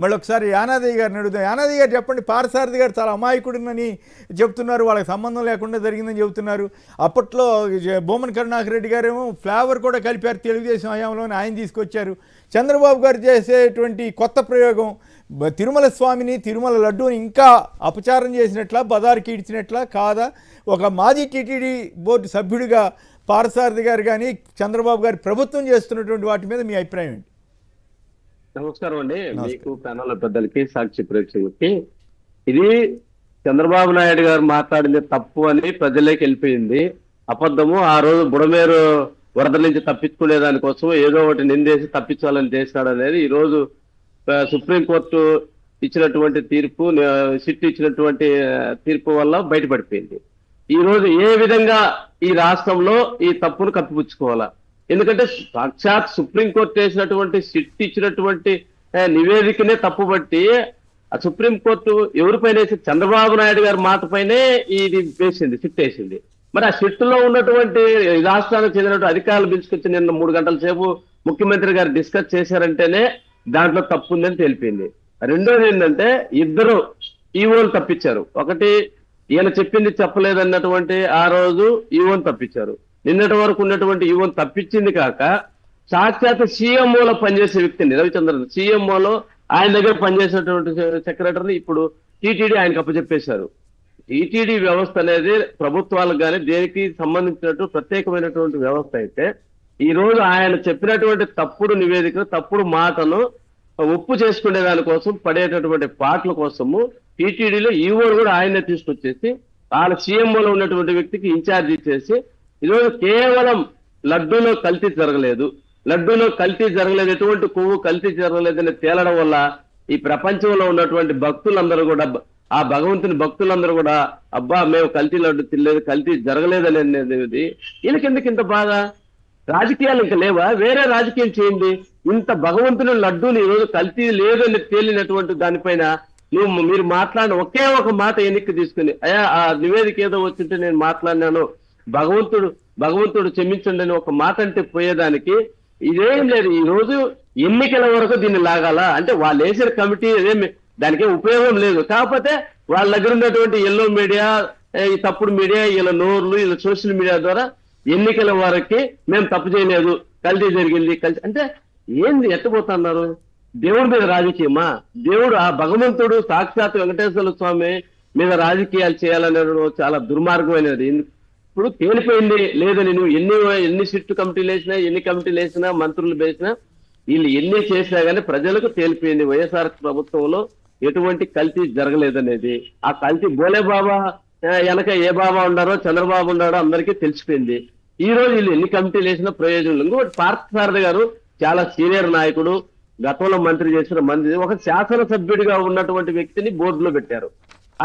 మళ్ళీ ఒకసారి యానాదయ్య గారిని అడుగుదాం. యానాదయ్య గారు చెప్పండి, పార్థసారథి గారు చాలా అమాయకుడినని చెప్తున్నారు, వాళ్ళకి సంబంధం లేకుండా జరిగిందని చెబుతున్నారు. అప్పట్లో బొమ్మన కరుణాకర్ రెడ్డి గారేమో ఫ్లేవర్ కూడా కలిపారు, తెలుగుదేశం హయాంలోనే ఆయన తీసుకొచ్చారు. చంద్రబాబు గారు చేసేటువంటి కొత్త ప్రయోగం తిరుమల స్వామిని, తిరుమల లడ్డూని ఇంకా అపచారం చేసినట్లా, బజారుకి ఇడ్చినట్లా కాదా? ఒక మాజీ టీటీడీ బోర్డు సభ్యుడిగా పార్థసారథి గారు కానీ చంద్రబాబు గారి ప్రభుత్వం చేస్తున్నటువంటి వాటి మీద మీ అభిప్రాయం ఏంటి? నమస్కారం అండి, మీకు ప్యానల్ పెద్దలకి, సాక్షి ప్రేక్షకులకి. ఇది చంద్రబాబు నాయుడు గారు మాట్లాడింది తప్పు అని ప్రజల్లోకి వెళ్ళిపోయింది, అబద్ధము. ఆ రోజు బుడమేరు వరద నుంచి తప్పించుకునే దానికోసం ఏదో ఒకటి నిందేసి తప్పించాలని చేశాడు అనేది ఈ రోజు సుప్రీంకోర్టు ఇచ్చినటువంటి తీర్పు, సిట్ ఇచ్చినటువంటి తీర్పు వల్ల బయటపడిపోయింది. ఈ రోజు ఏ విధంగా ఈ రాష్ట్రంలో ఈ తప్పును కప్పిపుచ్చుకోవాలా? ఎందుకంటే సాక్షాత్ సుప్రీంకోర్టు వేసినటువంటి సిట్ ఇచ్చినటువంటి నివేదికనే తప్పుబట్టి ఆ సుప్రీంకోర్టు ఎవరిపైన వేసి చంద్రబాబు నాయుడు గారి మాట పైనే ఇది వేసింది, సిట్ వేసింది. మరి ఆ సిట్ లో ఉన్నటువంటి రాష్ట్రానికి చెందినటువంటి అధికారులు పిలుచుకొచ్చి నిన్న 3 గంటల సేపు ముఖ్యమంత్రి గారు డిస్కస్ చేశారంటేనే దాంట్లో తప్పు ఉందని తెలిపింది. రెండోది ఏంటంటే ఇద్దరు ఈవోలు తప్పించారు. ఒకటి ఈయన చెప్పింది చెప్పలేదన్నటువంటి ఆ రోజు ఈవోని తప్పించారు. నిన్నటి వరకు ఉన్నటువంటి ఈవోని తప్పించింది కాక సాక్షాత్ సీఎంఓలో పనిచేసే వ్యక్తిని రవిచంద్రన్, సీఎంఓలో ఆయన దగ్గర పనిచేసినటువంటి సెక్రటరీని ఇప్పుడు టీటీడీ ఆయనకు అప్పచెప్పేశారు. టీటీడీ వ్యవస్థ అనేది ప్రభుత్వాలకు కానీ దేనికి సంబంధించినట్టు ప్రత్యేకమైనటువంటి వ్యవస్థ అయితే ఈ రోజు ఆయన చెప్పినటువంటి తప్పుడు నివేదికను, తప్పుడు మాటను ఒప్పు చేసుకునే దానికోసం పడేటటువంటి పాటల కోసము టీటీడీలో ఈవోడు కూడా ఆయనే తీసుకొచ్చేసి వాళ్ళ సీఎంఓలో ఉన్నటువంటి వ్యక్తికి ఇన్ఛార్జ్ ఇచ్చేసి ఈరోజు కేవలం లడ్డూలో కల్తీ జరగలేదు, లడ్డూలో కల్తీ జరగలేదు, ఎటువంటి కొవ్వు కల్తీ జరగలేదని తేలడం వల్ల ఈ ప్రపంచంలో ఉన్నటువంటి భక్తులందరూ కూడా, ఆ భగవంతుని భక్తులందరూ కూడా అబ్బా మేము కల్తీ లడ్డు తినలేదు, కల్తీ జరగలేదని అనేది వీళ్ళకెందుకు ఇంత బాగా? రాజకీయాలు ఇంకా లేవా? వేరే రాజకీయం చేయండి. ఇంత భగవంతుని లడ్డూని ఈరోజు కల్తీ లేదని తేలినటువంటి దానిపైన మీరు మాట్లాడిన ఒకే ఒక మాట ఎన్నిక తీసుకుని, అయ్యా ఆ నివేదిక ఏదో వచ్చింటే నేను మాట్లాడినాను, భగవంతుడు క్షమించండి అని ఒక మాట అంటే పోయేదానికి ఇదేం లేదు. ఈ రోజు ఎన్నికల వరకు దీన్ని లాగాలా అంటే వాళ్ళు వేసిన కమిటీ ఏమి దానికి ఉపయోగం లేదు. కాకపోతే వాళ్ళ దగ్గర ఉన్నటువంటి ఎల్లో మీడియా, ఈ తప్పుడు మీడియా, వీళ్ళ నోర్లు, వీళ్ళ సోషల్ మీడియా ద్వారా ఎన్నికల వరకు మేము తప్పు చేయలేదు, కల్తీ జరిగింది, అంటే ఏంది ఎట్టబోతున్నారు? దేవుడి మీద రాజకీయమా? దేవుడు ఆ భగవంతుడు సాక్షాత్ వెంకటేశ్వర స్వామి మీద రాజకీయాలు చేయాలనేది చాలా దుర్మార్గమైనది. ఇప్పుడు తేలిపోయింది లేదని నువ్వు ఎన్ని సిట్టు కమిటీలు వేసినా, ఎన్ని కమిటీలు వేసినా, మంత్రులు వేసినా, వీళ్ళు ఎన్ని చేసినా కానీ ప్రజలకు తేలిపోయింది వైఎస్ఆర్ ప్రభుత్వంలో ఎటువంటి కల్తీ జరగలేదనేది. ఆ కల్తీ బోలే బాబా వెనక ఏ బాబా ఉన్నారో, చంద్రబాబు ఉన్నారో అందరికీ తెలిసిపోయింది. ఈ రోజు వీళ్ళు ఎన్ని కమిటీలు వేసిన ప్రయోజనం. ఇంకోటి పార్థసారథి గారు చాలా సీనియర్ నాయకుడు, గతంలో మంత్రి చేసిన మంత్రి, ఒక శాసనసభ్యుడిగా ఉన్నటువంటి వ్యక్తిని బోర్డులో పెట్టారు.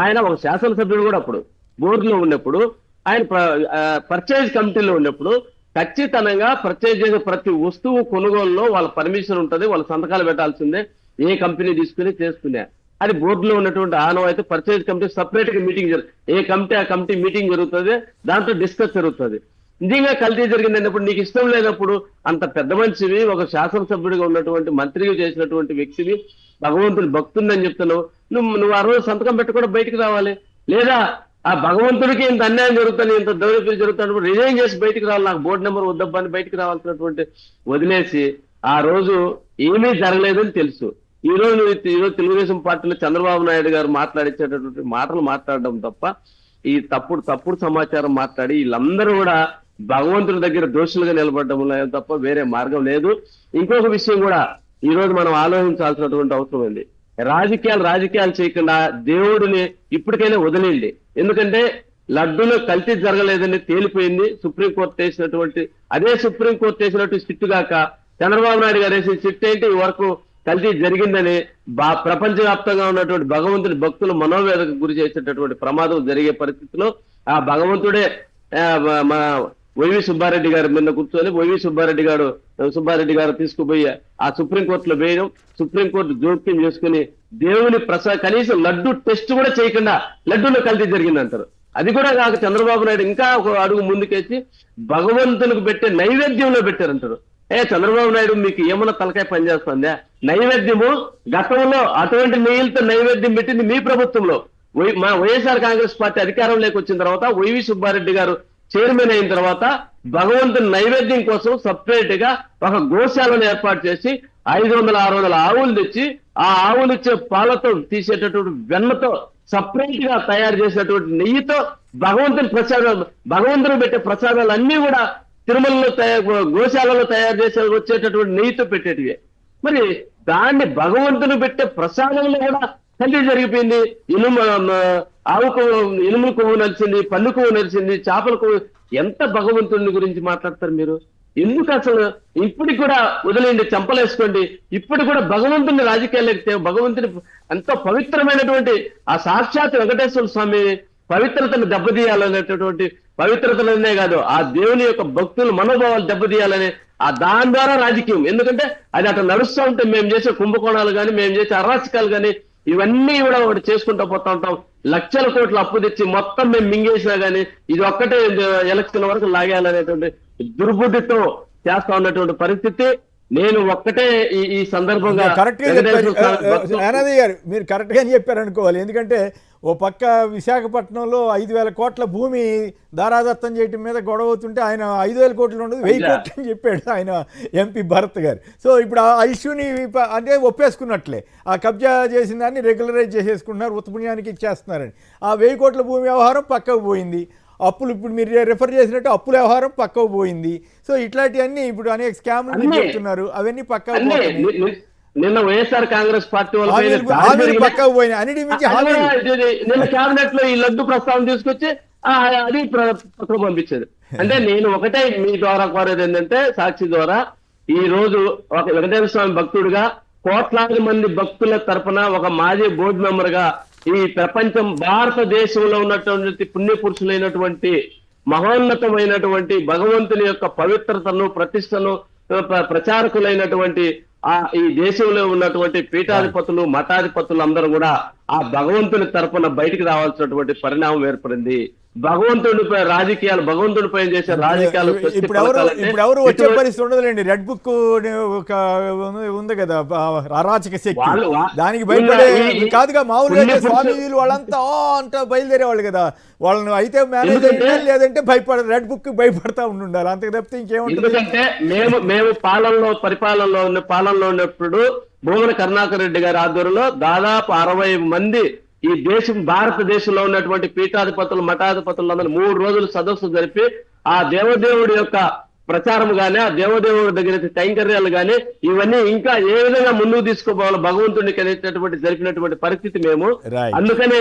ఆయన ఒక శాసనసభ్యుడు కూడా అప్పుడు బోర్డులో ఉన్నప్పుడు, ఆయన పర్చేజ్ కమిటీలో ఉన్నప్పుడు ఖచ్చితంగా పర్చేజ్ చేసే ప్రతి వస్తువు కొనుగోలులో వాళ్ళ పర్మిషన్ ఉంటుంది, వాళ్ళ సంతకాలు పెట్టాల్సిందే, ఏ కంపెనీ తీసుకుని చేసుకునే. అది బోర్డులో ఉన్నటువంటి ఆనవాయితీ. పర్చేజ్ కమిటీ సపరేట్ గా మీటింగ్ ఏ కమిటీ ఆ కమిటీ మీటింగ్ జరుగుతుంది, దాంట్లో డిస్కస్ జరుగుతుంది. నిజంగా కల్తీ జరిగిందన్నప్పుడు నీకు ఇష్టం లేనప్పుడు అంత పెద్ద మనిషివి, ఒక శాసనసభ్యుడిగా ఉన్నటువంటి మంత్రిగా చేసినటువంటి వ్యక్తివి, భగవంతుని భక్తుని చెప్తున్నావు, నువ్వు ఆ రోజు సంతకం పెట్టకుండా బయటకు రావాలి. లేదా ఆ భగవంతుడికి ఇంత అన్యాయం జరుగుతుంది, ఇంత దౌర్జన్యం జరుగుతున్నప్పుడు రిజైన్ చేసి బయటకు రావాలి, నాకు బోర్డు నెంబర్ వద్దబ్బా అని బయటకు రావాల్సినటువంటి వదిలేసి ఆ రోజు ఏమీ జరగలేదని తెలుసు. ఈ రోజు తెలుగుదేశం పార్టీలో చంద్రబాబు నాయుడు గారు మాట్లాడించేటటువంటి మాటలు మాట్లాడడం తప్ప ఈ తప్పుడు సమాచారం మాట్లాడి వీళ్ళందరూ కూడా భగవంతుడి దగ్గర దోషులుగా నిలబడడం తప్ప వేరే మార్గం లేదు. ఇంకొక విషయం కూడా ఈ రోజు మనం ఆలోచించాల్సినటువంటి అవసరం ఉంది. రాజకీయాలు చేయకుండా దేవుడిని ఇప్పటికైనా వదిలేయండి. ఎందుకంటే లడ్డూలో కల్తీ జరగలేదని తేలిపోయింది. సుప్రీంకోర్టు వేసినటువంటి అదే సుప్రీంకోర్టు వేసినట్టు సిట్టు గాక చంద్రబాబు నాయుడు గారు వేసిన సిట్ ఏంటి ఈ వరకు కల్తీ జరిగిందని ప్రపంచవ్యాప్తంగా ఉన్నటువంటి భగవంతుడి భక్తులు మనోవేదకు గురి చేసేటటువంటి ప్రమాదం జరిగే పరిస్థితిలో ఆ భగవంతుడే వైవి సుబ్బారెడ్డి గారి మీద కూర్చొని వైవి సుబ్బారెడ్డి గారు తీసుకుపోయి ఆ సుప్రీంకోర్టులో వేయడం, సుప్రీంకోర్టు జోక్యం చేసుకుని దేవుని కనీసం లడ్డు టెస్ట్ కూడా చేయకుండా లడ్డూలో కల్తీ జరిగిందంటారు. అది కూడా కాక చంద్రబాబు నాయుడు ఇంకా ఒక అడుగు ముందుకేసి భగవంతునికి పెట్టే నైవేద్యంలో పెట్టారంటారు. చంద్రబాబు నాయుడు మీకు ఏమన్నా తలకాయ పనిచేస్తుందా? నైవేద్యము గతంలో అటువంటి నెయ్యిలతో నైవేద్యం పెట్టింది మీ ప్రభుత్వంలో. మా వైఎస్ఆర్ కాంగ్రెస్ పార్టీ అధికారంలోకి వచ్చిన తర్వాత వైవి సుబ్బారెడ్డి గారు చైర్మన్ అయిన తర్వాత భగవంతుని నైవేద్యం కోసం సపరేట్ గా ఒక గోశాలను ఏర్పాటు చేసి 500-600 ఆవులు తెచ్చి ఆ ఆవులు ఇచ్చే పాలతో తీసేటటువంటి వెన్నతో సపరేట్ గా తయారు చేసినటువంటి నెయ్యితో భగవంతుని పెట్టే ప్రసాదాలు అన్ని కూడా తిరుమలలో గోశాలలో తయారు చేసే వచ్చేటటువంటి నెయ్యితో పెట్టేటివి. మరి దాన్ని భగవంతుని పెట్టే ప్రసాదంలో కూడా కల్తీ జరిగిపోయింది. ఆవుకు ఇనుములు కొవ్వు నలిచింది, పన్ను కొవ్వు నలిచింది, చేపల కొవ్వు. ఎంత భగవంతుని గురించి మాట్లాడతారు మీరు? ఎందుకు అసలు ఇప్పటికి కూడా వదిలేండి, చంపలేసుకోండి. ఇప్పుడు కూడా భగవంతుని రాజకీయాలు భగవంతుని ఎంతో పవిత్రమైనటువంటి ఆ సాక్షాత్ వెంకటేశ్వర స్వామి పవిత్రతను దెబ్బతీయాలనేటటువంటి పవిత్రతలనే కాదు, ఆ దేవుని యొక్క భక్తులు మనోభావాలు దెబ్బతీయాలనే దాని ద్వారా రాజకీయం. ఎందుకంటే అది అట్లా నడుస్తూ ఉంటే మేము చేసే కుంభకోణాలు కానీ, మేము చేసే అరాచకాలు కానీ ఇవన్నీ కూడా ఒకటి చేసుకుంటూ పోతా ఉంటాం. లక్షల కోట్లు అప్పు తెచ్చి మొత్తం మేము మింగేసినా గానీ ఇది ఒక్కటే ఎలక్షన్ వరకు లాగేయాలనేటువంటి దుర్బుద్ధితో చేస్తా ఉన్నటువంటి పరిస్థితి. నేను ఒక్కటే ఈ సందర్భంగా కరెక్ట్ గా చెప్పారు గారు, మీరు కరెక్ట్ గానే చెప్పారు అనుకోవాలి. ఎందుకంటే ఓ పక్క విశాఖపట్నంలో 5,000 కోట్ల భూమి దారాదత్తం చేయటం మీద గొడవ అవుతుంటే ఆయన 5,000 కోట్లు ఉండదు 1,000 కోట్లు అని చెప్పాడు ఆయన ఎంపీ భరత్ గారు. సో ఇప్పుడు ఆ ఇష్యూని అంటే ఒప్పేసుకున్నట్లే, ఆ కబ్జా చేసిన దాన్ని రెగ్యులరైజ్ చేసేసుకుంటున్నారు, ఉత్పుణ్యానికి ఇచ్చేస్తున్నారని. ఆ 1,000 కోట్ల భూమి వ్యవహారం పక్కకు పోయింది. అప్పులు ఇప్పుడు మీరు రెఫర్ చేసినట్టు అప్పుల వ్యవహారం పక్కకు పోయింది. సో ఇట్లాంటివన్నీ ఇప్పుడు అనేక స్కామ్లు చెప్తున్నారు, అవన్నీ పక్కకు పోయినాయి. నిన్న వైఎస్ఆర్ కాంగ్రెస్ పార్టీ పక్కకు పోయినాయి. అన్నిటి మించి నిన్న కేబినెట్ లో ఈ లడ్డు ప్రస్తావన తీసుకొచ్చి అది పక్కకు పంపించారు. అంటే నేను ఒకటే మీ ద్వారా కోరేది ఏంటంటే, సాక్షి ద్వారా ఈ రోజు ఒక వెంకటేశ్వర స్వామి భక్తుడిగా, కోట్లాది మంది భక్తుల తరపున ఒక మాజీ బోర్డు మెంబర్ గా ఈ ప్రపంచం భారతదేశంలో ఉన్నటువంటి పుణ్య పురుషులైనటువంటి మహోన్నతమైనటువంటి భగవంతుని యొక్క పవిత్రతను ప్రతిష్టను ప్రచారకులైనటువంటి ఈ దేశంలో ఉన్నటువంటి పీఠాధిపతులు మఠాధిపతులు అందరూ కూడా ఆ భగవంతుని తరపున బయటికి రావాల్సినటువంటి పరిణామం ఏర్పడింది. భగవంతుడిపై రాజకీయాలు, భగవంతుడిపై చేసే రాజకీయాలు ఇప్పుడు ఎవరు వచ్చే పరిస్థితి ఉండదులేండి. రెడ్ బుక్ ఉంది కదా, అరాచక శక్తి, దానికి భయపడే కాదుగా. మామూలుగా స్వామీజీలు వాళ్ళంతా అంతా బయలుదేరేవాళ్ళు కదా, వాళ్ళని అయితే మేనేజ్ అయ్యాలి, లేదంటే రెడ్ బుక్ భయపడతా ఉండాలి, అంతకు తప్పితే ఇంకేముంటుంది. ఎందుకంటే మేము పాలనలో ఉన్నప్పుడు భూమన కరుణాకర్ రెడ్డి గారి ఆధ్వర్యంలో దాదాపు 60 మంది ఈ భారతదేశంలో ఉన్నటువంటి పీఠాధిపతులు మఠాధిపతులు అందరూ 3 రోజులు సదస్సు జరిపి ఆ దేవదేవుడి యొక్క ప్రచారం గానీ, ఆ దేవదేవుడి దగ్గర కైంకర్యాలు గానీ ఇవన్నీ ఇంకా ఏ విధంగా ముందుకు తీసుకోవాలి భగవంతుడికి అనేటటువంటి జరిపినటువంటి పరిస్థితి మేము. అందుకనే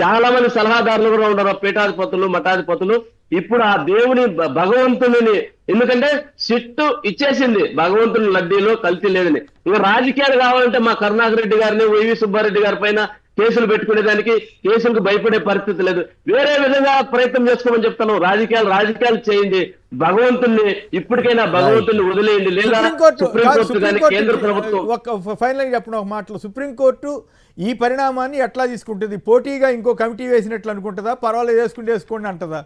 చాలా మంది సలహాదారులు కూడా ఉన్నారు, పీఠాధిపతులు మఠాధిపతులు. ఇప్పుడు ఆ దేవుని భగవంతుని, ఎందుకంటే సిట్టు ఇచ్చేసింది భగవంతుని లడ్డీలో కల్తీ లేదని. ఇంకా రాజకీయాలు కావాలంటే మా కరుణాకర్ రెడ్డి గారిని, వైవి సుబ్బారెడ్డి గారి పైన కేసులు పెట్టుకునేదానికి కేసులకు భయపడే పరిస్థితి లేదు. వేరే విధంగా ప్రయత్నం చేసుకోమని చెప్తాను. రాజకీయాలు చేయండి, భగవంతుని ఇప్పటికైనా భగవంతుని వదిలేయండి. లేదా సుప్రీంకోర్టు కానీ కేంద్ర ప్రభుత్వం. ఫైనల్ గా చెప్పండి ఒక మాటలో, సుప్రీంకోర్టు ఈ పరిణామాన్ని ఎట్లా తీసుకుంటుంది? పోటీగా ఇంకో కమిటీ వేసినట్లు అనుకుంటుందా, పర్వాలేదు వేసుకోండి అంటదా?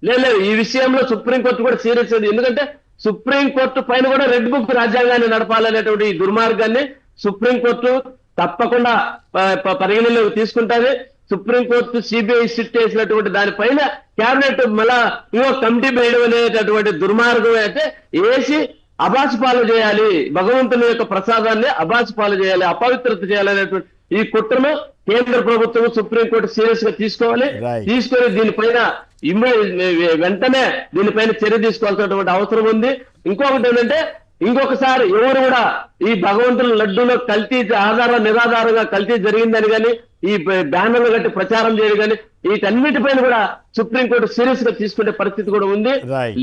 లేదు, ఈ విషయంలో సుప్రీంకోర్టు కూడా సీరియస్ అయింది. ఎందుకంటే సుప్రీంకోర్టు పైన కూడా రెడ్ బుక్ రాజ్యాంగాన్ని నడపాలనేటువంటి ఈ దుర్మార్గాన్ని సుప్రీంకోర్టు తప్పకుండా పరిగణలోకి తీసుకుంటుంది. సుప్రీంకోర్టు సిబిఐ సిట్ చేసినటువంటి దానిపైన కేబినెట్ మళ్ళా ఇంకో కమిటీ వేయడం అనేటటువంటి దుర్మార్గం అయితే వేసి అబాసుపాలు చేయాలి, భగవంతుని యొక్క ప్రసాదాన్ని అబాసుపాలు చేయాలి, అపవిత్రత చేయాలనేటువంటి ఈ కుట్రను కేంద్ర ప్రభుత్వం సుప్రీంకోర్టు సీరియస్ గా తీసుకొని దీనిపైన వెంటనే దీనిపైన చర్య తీసుకోవాల్సినటువంటి అవసరం ఉంది. ఇంకొకటి ఏంటంటే, ఇంకొకసారి ఎవరు కూడా ఈ భగవంతుని లడ్డూలో కల్తీ నిరాధారంగా కల్తీ జరిగిందని కానీ, ఈ బ్యానర్లు కట్టి ప్రచారం చేయడం కానీ, వీటన్నిటిపైన కూడా సుప్రీంకోర్టు సీరియస్ గా తీసుకునే పరిస్థితి కూడా ఉంది.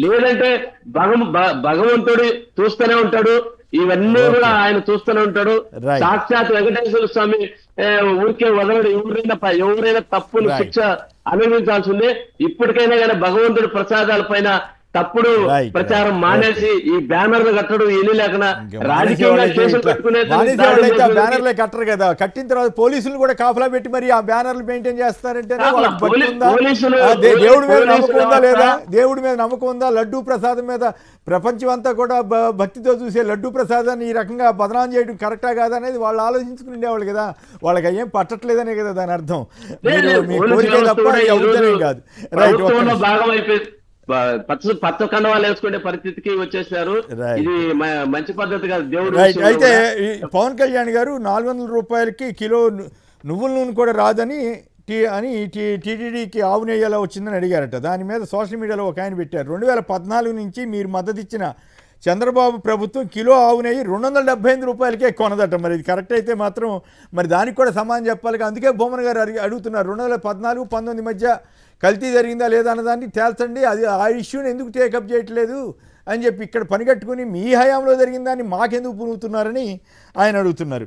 లేదంటే భగవంతుడు చూస్తూనే ఉంటాడు, ఇవన్నీ కూడా ఆయన చూస్తూనే ఉంటాడు. సాక్షాత్ వెంకటేశ్వర స్వామి ఊరికే వదలడు. ఎవరైనా తప్పును శిక్ష అనుభవించాల్సి ఉంది. ఇప్పటికైనా కానీ భగవంతుడి ప్రసాదాల పైన తప్పుడు Right, ప్రచారం right. మానేసి ఈ బ్యానర్లు కట్టడం ఏమీ లేకుండా ఇంకా రాజకీయంగా కేసులు పెట్టుకునే మానేసేవాళ్ళైతే ఆ బ్యానర్లే కట్టరు కదా, కట్టిన తర్వాత పోలీసులు కూడా కాపలా పెట్టి మరి ఆ బ్యానర్లు మెయింటైన్ చేస్తారంటే వాళ్ళకి భక్తి ఉందా? దేవుడి మీద నమ్మకం ఉందా లేదా? దేవుడి మీద నమ్మకం ఉందా? లడ్డూ ప్రసాదం మీద ప్రపంచం అంతా కూడా భక్తితో చూసే లడ్డూ ప్రసాదాన్ని ఈ రకంగా బదనాం చేయడం కరెక్టా కాదా అనేది వాళ్ళు ఆలోచించుకుని ఉండేవాళ్ళు కదా. వాళ్ళకి ఏం పట్టట్లేదనే కదా దాని అర్థం. మీ కోరిక తప్ప అవుతానే కాదు. రైట్, భాగం అయిపోయింది. పచ్చ కండవాలు వేసుకునే పరిస్థితికి వచ్చేసారు. Right. ఇది మంచి పద్ధతి కాదు. దేవుడు రైట్. అయితే ఈ పవన్ కళ్యాణ్ గారు 400 రూపాయలకి కిలో నువ్వుల నూనె కూడా రాదని టీటీడీకి ఆవు నెయ్యి ఎలా వచ్చిందని అడిగారట. దాని మీద సోషల్ మీడియాలో ఒక ఆయన పెట్టారు, 2014 నుంచి మీరు మద్దతు ఇచ్చిన చంద్రబాబు ప్రభుత్వం కిలో ఆవు నెయ్యి 275 రూపాయలకే కొనదట. మరి ఇది కరెక్ట్ అయితే మాత్రం మరి దానికి కూడా సమానం చెప్పాలి. అందుకే బొమ్మన్ గారు అడుగుతున్నారు, 2014-19 మధ్య కల్తీ జరిగిందా లేదా అన్నదాన్ని తేల్చండి, అది ఆ ఇష్యూని ఎందుకు టేకప్ చేయట్లేదు అని చెప్పి ఇక్కడ పనిగట్టుకుని మీ హయాంలో జరిగిన దాన్ని మాకెందుకు పురుగుతున్నారని ఆయన అడుగుతున్నారు.